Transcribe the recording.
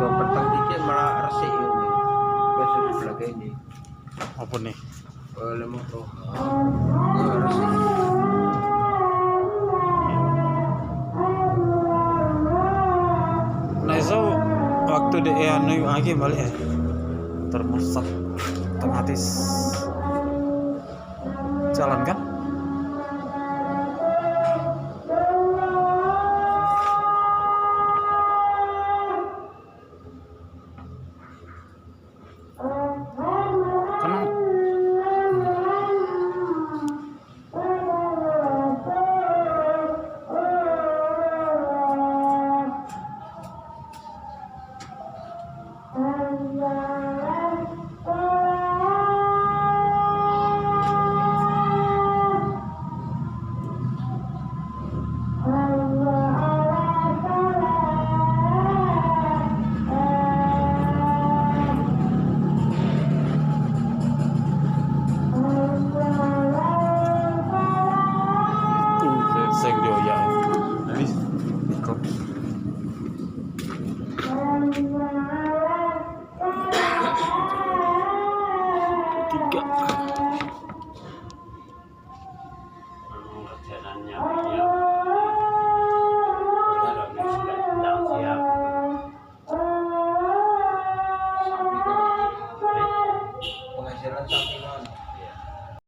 Kalau petang dikit malah resik ini. Besok sebelah ini. Apa nih? Lemah tuh. Resik. Nah itu waktu di anu lagi balik ya termusat otomatis jalan kan.